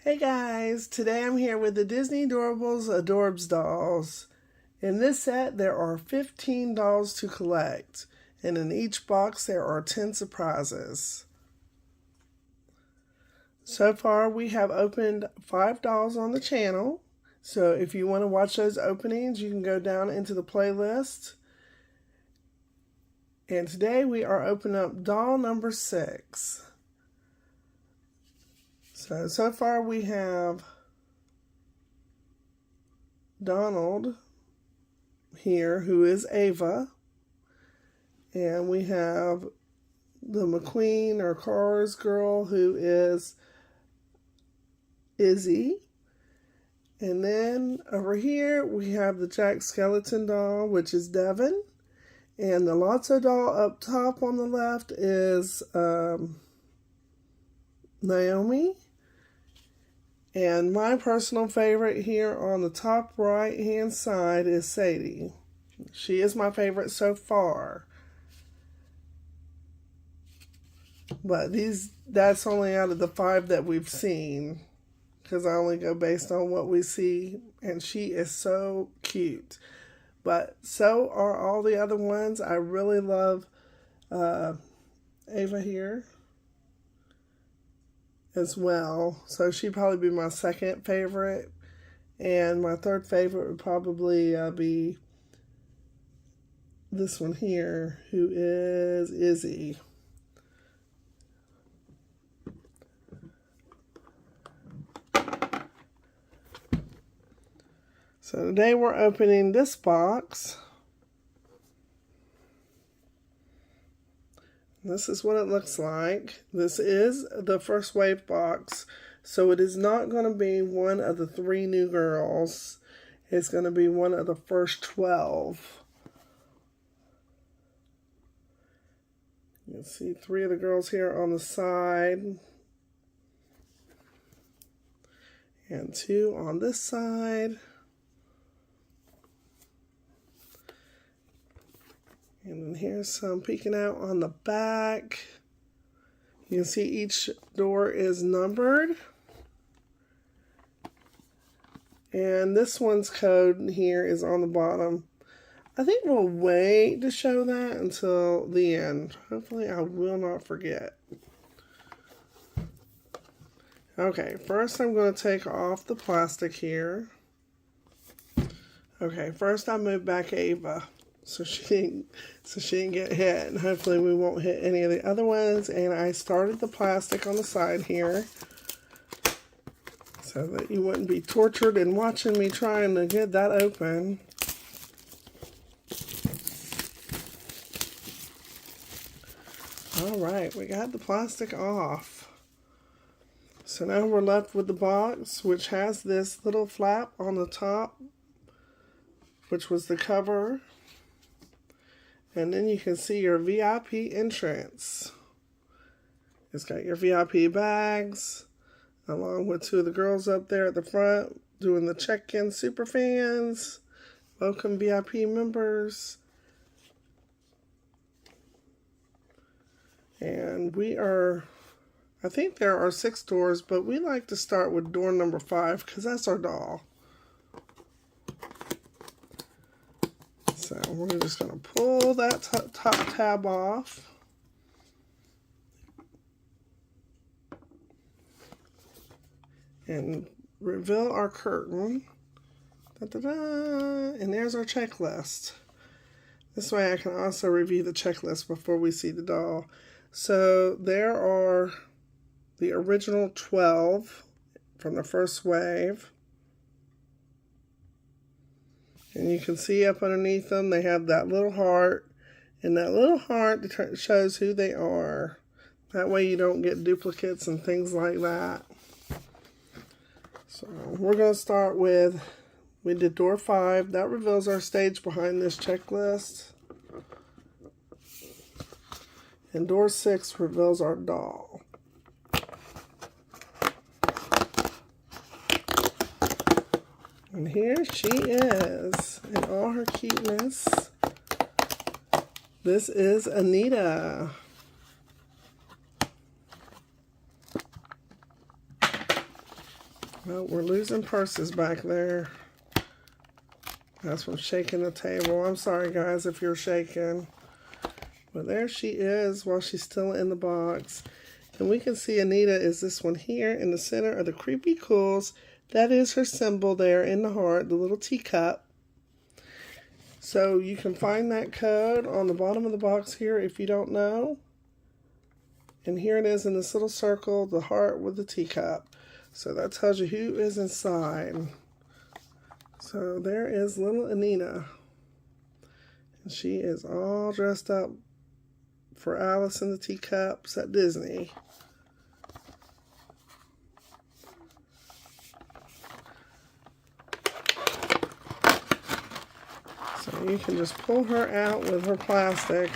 Hey guys, today I'm here with the Disney Doorables Adoorbs dolls. In this set there are 15 dolls to collect, and in each box there are 10 surprises. So far we have opened 5 dolls on the channel, so if you want to watch those openings you can go down into the playlist. And today we are opening up doll number 6. So far we have Donald here, who is Ava, and we have the McQueen or Cars girl, who is Izzy, and then over here we have the Jack Skeleton doll, which is Devin, and the Lotso doll up top on the left is Naomi. And my personal favorite here on the top right hand side is Sadie. She is my favorite so far. But that's only out of the 5 that we've seen, because I only go based on what we see, and she is so cute. But so are all the other ones. I really love Ava here as well, so she'd probably be my second favorite, and my third favorite would probably be this one here, who is Izzy. So today we're opening this box. This is what it looks like. This is the first wave box, so it is not going to be one of the 3 new girls. It's going to be one of the first 12. You can see 3 of the girls here on the side, and 2 on this side. And then here's some peeking out on the back. You can see each door is numbered. And this one's code here is on the bottom. I think we'll wait to show that until the end. Hopefully I will not forget. Okay, first I'm going to take off the plastic here. Okay, first I move back Ava, so she didn't get hit, and hopefully we won't hit any of the other ones. And I started the plastic on the side here so that you wouldn't be tortured in watching me trying to get that open. Alright, we got the plastic off. So now we're left with the box, which has this little flap on the top, which was the cover. And then you can see your VIP entrance. It's got your VIP bags, along with 2 of the girls up there at the front doing the check-in Superfans. Welcome VIP members. And I think there are 6 doors, but we like to start with door number 5 because that's our doll. So we're just going to pull that top tab off. And reveal our curtain. Da-da-da! And there's our checklist. This way I can also review the checklist before we see the doll. So there are the original 12 from the first wave. And you can see up underneath them, they have that little heart. And that little heart shows who they are. That way you don't get duplicates and things like that. So we're going to start with, we did door 5. That reveals our stage behind this checklist. And door 6 reveals our doll. And here she is in all her cuteness. This is Anita. Well, we're losing purses back there. That's from shaking the table. I'm sorry, guys, if you're shaking. But there she is while she's still in the box. And we can see Anita is this one here in the center of the Creepy Cools. That is her symbol there in the heart, the little teacup. So you can find that code on the bottom of the box here if you don't know. And here it is in this little circle, the heart with the teacup. So that tells you who is inside. So there is little Anita. And she is all dressed up for Alice and the Teacups at Disney. So you can just pull her out with her plastic.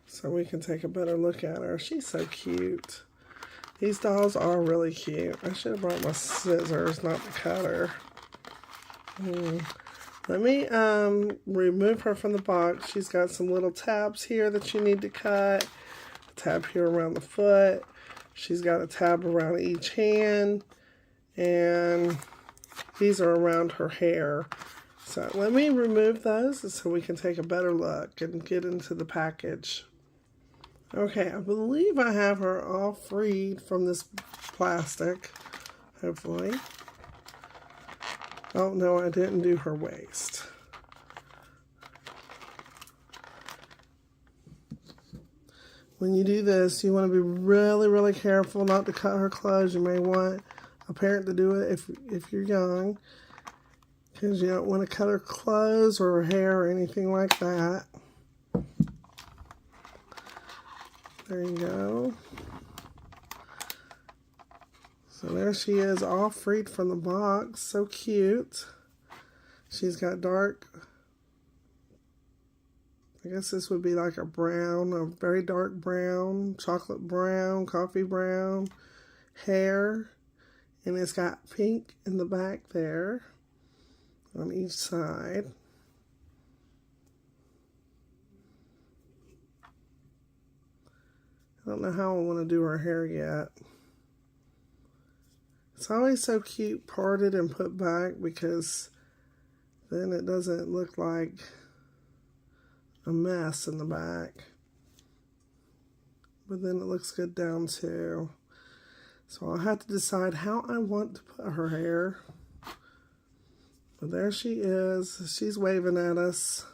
So we can take a better look at her. She's so cute. These dolls are really cute. I should have brought my scissors, not the cutter. Let me remove her from the box. She's got some little tabs here that you need to cut. A tab here around the foot. She's got a tab around each hand. And these are around her hair. So let me remove those so we can take a better look and get into the package. Okay, I believe I have her all freed from this plastic, hopefully. Oh, no, I didn't do her waist. When you do this, you want to be really, really careful not to cut her clothes. You may want a parent to do it if you're young, because you don't want to cut her clothes or her hair or anything like that. There you go. So there she is, all freed from the box. So cute. She's got dark, I guess this would be like a brown, a very dark brown, chocolate brown, coffee brown hair. And it's got pink in the back there on each side. I don't know how I want to do her hair yet. It's always so cute parted and put back because then it doesn't look like a mess in the back. But then it looks good down too. So I'll have to decide how I want to put her hair. But there she is. She's waving at us.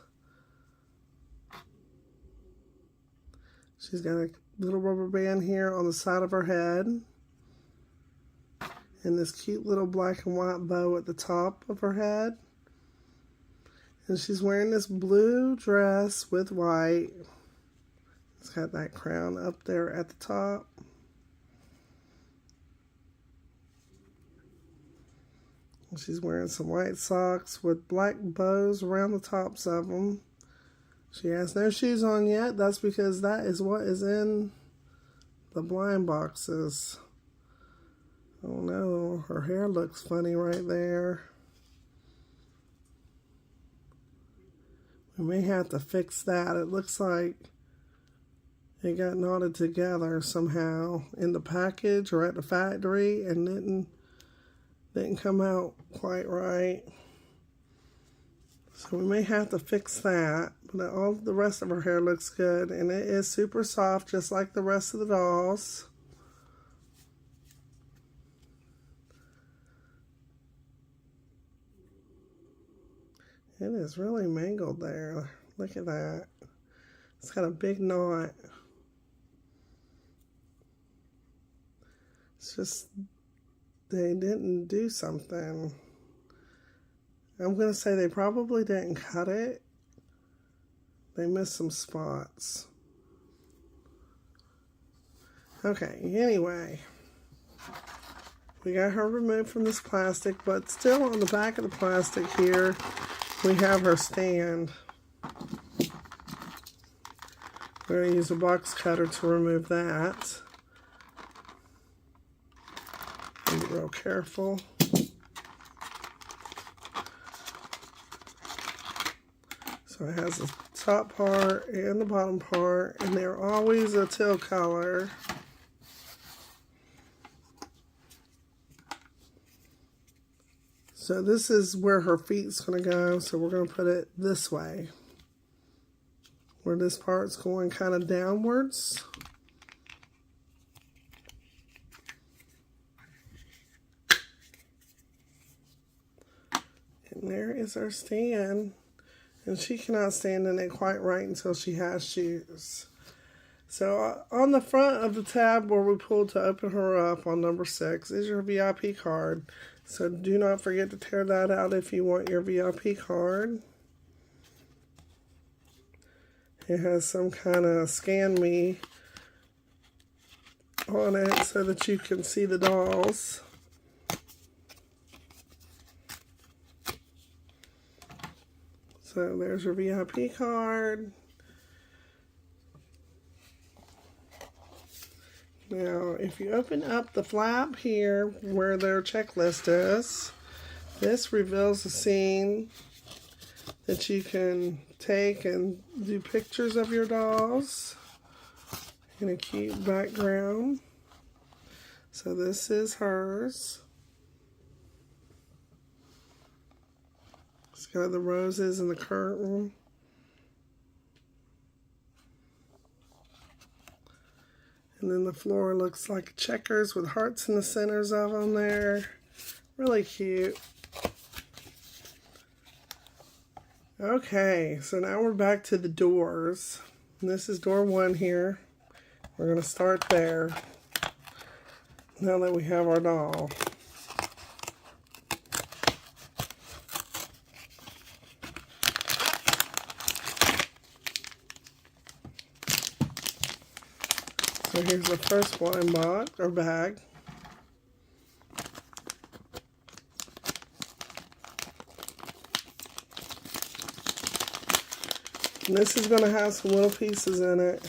She's got a little rubber band here on the side of her head. And this cute little black and white bow at the top of her head. And she's wearing this blue dress with white. It's got that crown up there at the top. And she's wearing some white socks with black bows around the tops of them. She has no shoes on yet. That's because that is what is in the blind boxes. Oh no, her hair looks funny right there. We may have to fix that. It looks like it got knotted together somehow in the package or at the factory and didn't come out quite right. So we may have to fix that. But all the rest of her hair looks good. And it is super soft just like the rest of the dolls. It is really mangled there. Look at that. It's got a big knot. It's just they didn't do something. I'm going to say they probably didn't cut it. They missed some spots. Okay, anyway. We got her removed from this plastic, but still on the back of the plastic here, we have her stand. We're going to use a box cutter to remove that. Be real careful. So So it has the top part and the bottom part, and they're always a teal color. So this is where her feet's going to go, so we're going to put it this way, where this part's going kind of downwards. And there is our stand. And she cannot stand in it quite right until she has shoes. So on the front of the tab where we pulled to open her up on number 6 is your VIP card. So do not forget to tear that out if you want your VIP card. It has some kind of scan me on it so that you can see the dolls. So there's your VIP card. Now, if you open up the flap here where their checklist is, this reveals a scene that you can take and do pictures of your dolls in a cute background. So this is hers. It's got the roses and the curtain. And then the floor looks like checkers with hearts in the centers of them there. Really cute. Okay, so now we're back to the doors. And this is door 1 here. We're going to start there. Now that we have our doll. So here's the first one box or bag. And this is going to have some little pieces in it.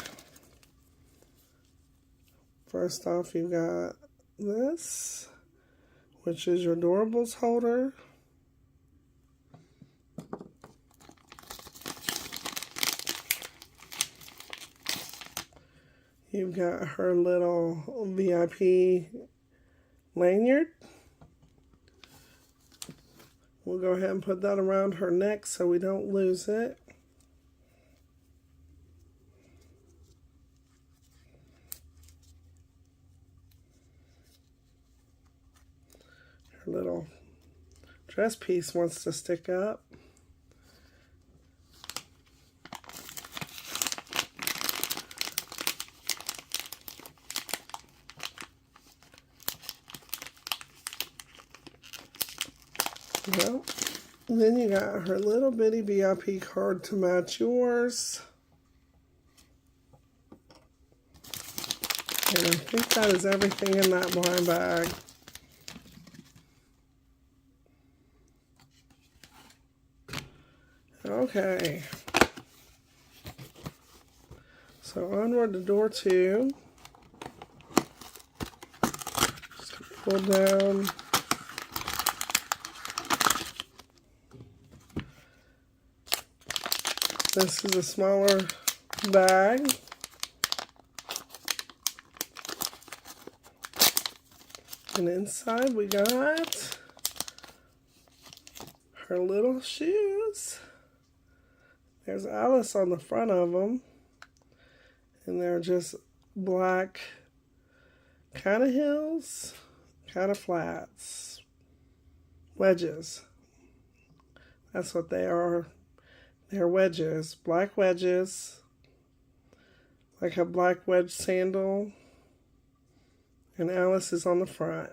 First off, you've got this, which is your Doorables holder. You've got her little VIP lanyard. We'll go ahead and put that around her neck so we don't lose it. Her little dress piece wants to stick up. Well, then you got her little bitty VIP card to match yours. And I think that is everything in that blind bag. Okay. So onward to door 2. Just pull down. This is a smaller bag. And inside we got her little shoes. There's Alice on the front of them. And they're just black, kind of heels, kind of flats. Wedges. That's what they are. They're wedges, black wedges, like a black wedge sandal, and Alice is on the front.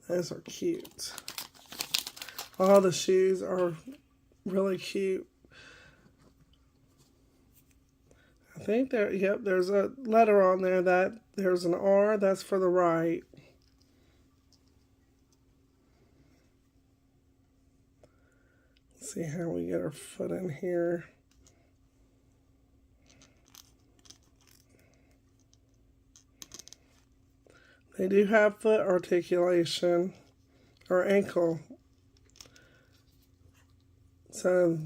Those are cute. All the shoes are really cute. I think there, yep, there's a letter on there that there's an R, that's for the right. See how we get our foot in here. They do have foot articulation or ankle. So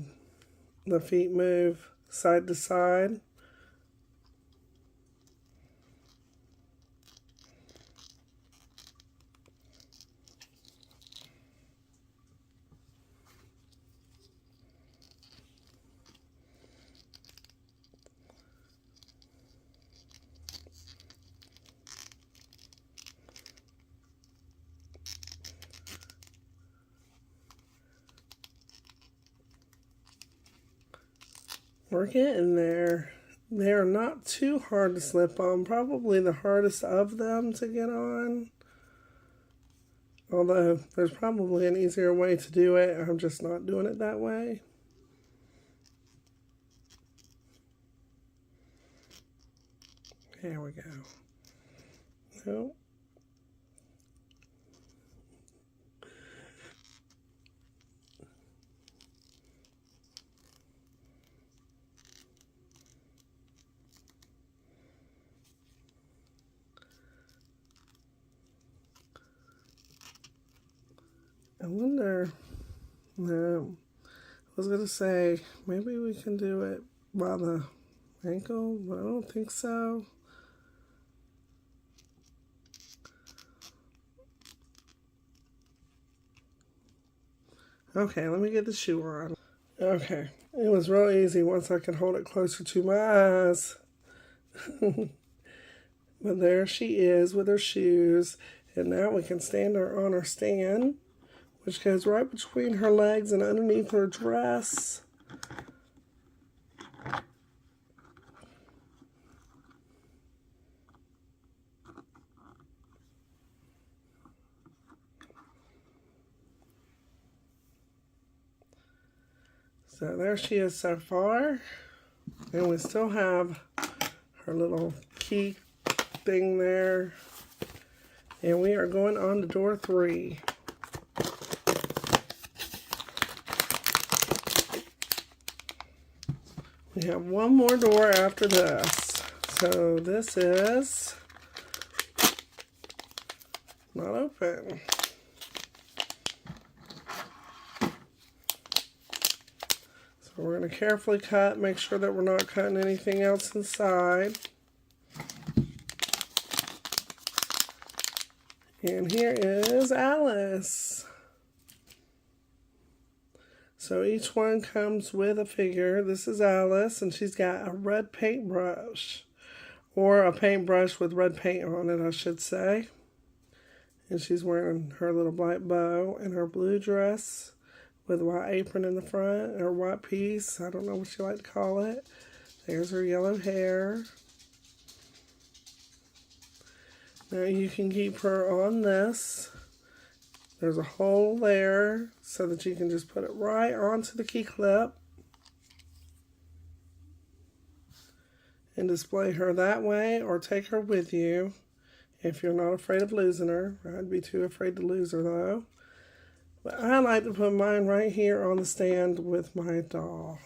the feet move side to side. We're getting there. They are not too hard to slip on. Probably the hardest of them to get on. Although there's probably an easier way to do it. I'm just not doing it that way. There we go. Nope. I wonder, no, I was going to say, maybe we can do it by the ankle, but I don't think so. Okay, let me get the shoe on. Okay, it was real easy once I could hold it closer to my eyes. But there she is with her shoes, and now we can stand her on her stand, which goes right between her legs and underneath her dress. So there she is so far. And we still have her little key thing there. And we are going on to door 3. We have one more door after this. So this is not open. So we're going to carefully cut, make sure that we're not cutting anything else inside. And here is Alice. So each one comes with a figure. This is Alice, and she's got a red paintbrush, or a paintbrush with red paint on it, I should say. And she's wearing her little black bow and her blue dress with a white apron in the front, or white piece. I don't know what you like to call it. There's her yellow hair. Now you can keep her on this. There's a hole there so that you can just put it right onto the key clip and display her that way, or take her with you if you're not afraid of losing her. I'd be too afraid to lose her though. But I like to put mine right here on the stand with my doll.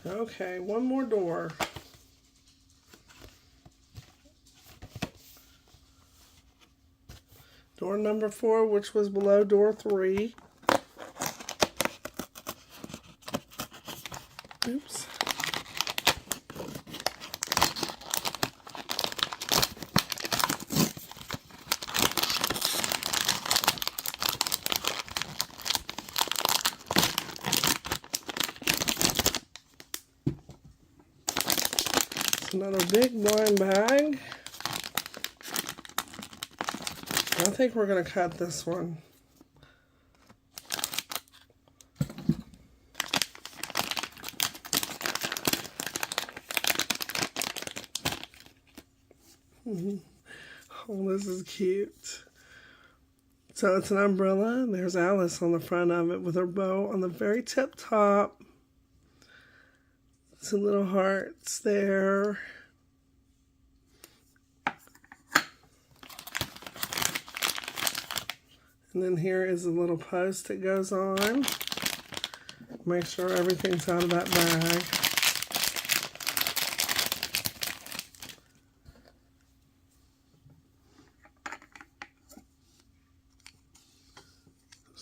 Okay, one more door. Door number 4, which was below door 3. Oops. Another big blind bag. I think we're going to cut this one. Oh, this is cute. So it's an umbrella. There's Alice on the front of it with her bow on the very tip top. Some little hearts there. And then here is a little post that goes on. Make sure everything's out of that bag.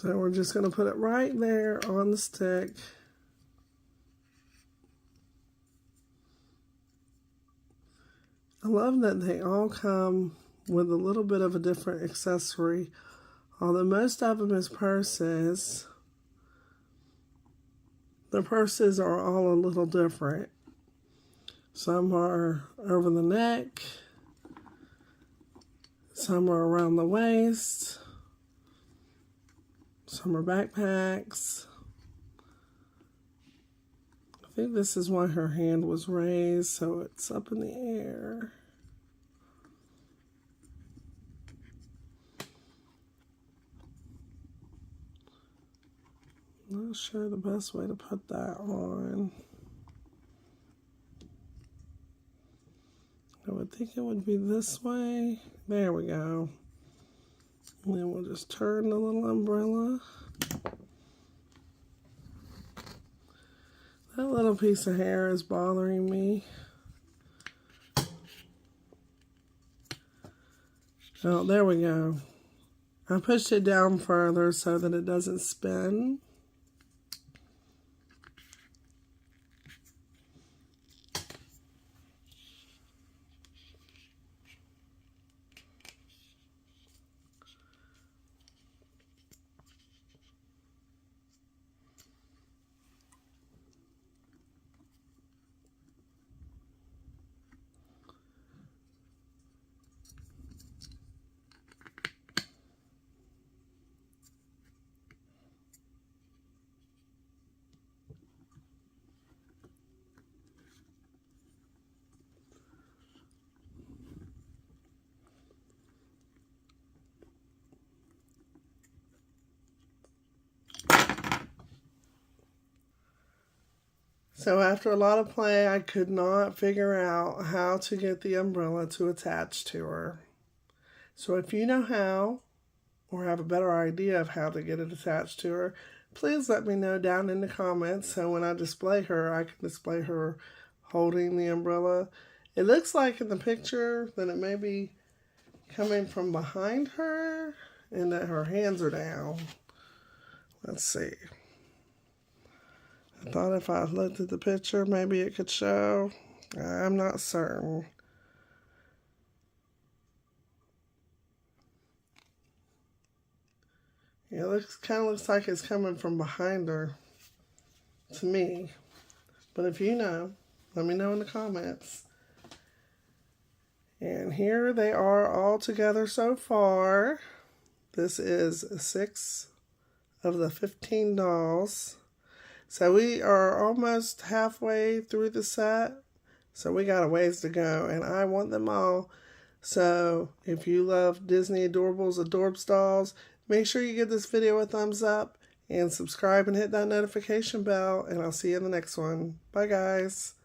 So we're just going to put it right there on the stick. I love that they all come with a little bit of a different accessory. Although most of them is purses, the purses are all a little different. Some are over the neck, some are around the waist, some are backpacks. I think this is why her hand was raised, so it's up in the air. Not sure the best way to put that on. I would think it would be this way. There we go. And then we'll just turn the little umbrella. That little piece of hair is bothering me. Oh, there we go. I pushed it down further so that it doesn't spin. So after a lot of play, I could not figure out how to get the umbrella to attach to her. So if you know how, or have a better idea of how to get it attached to her, please let me know down in the comments so when I display her, I can display her holding the umbrella. It looks like in the picture that it may be coming from behind her and that her hands are down. Let's see. I thought if I looked at the picture, maybe it could show. I'm not certain. Yeah, it kind of looks like it's coming from behind her to me. But if you know, let me know in the comments. And here they are all together so far. This is 6 of the 15 dolls. So we are almost halfway through the set. So we got a ways to go. And I want them all. So if you love Disney Doorables Adoorbs dolls, make sure you give this video a thumbs up and subscribe and hit that notification bell. And I'll see you in the next one. Bye, guys.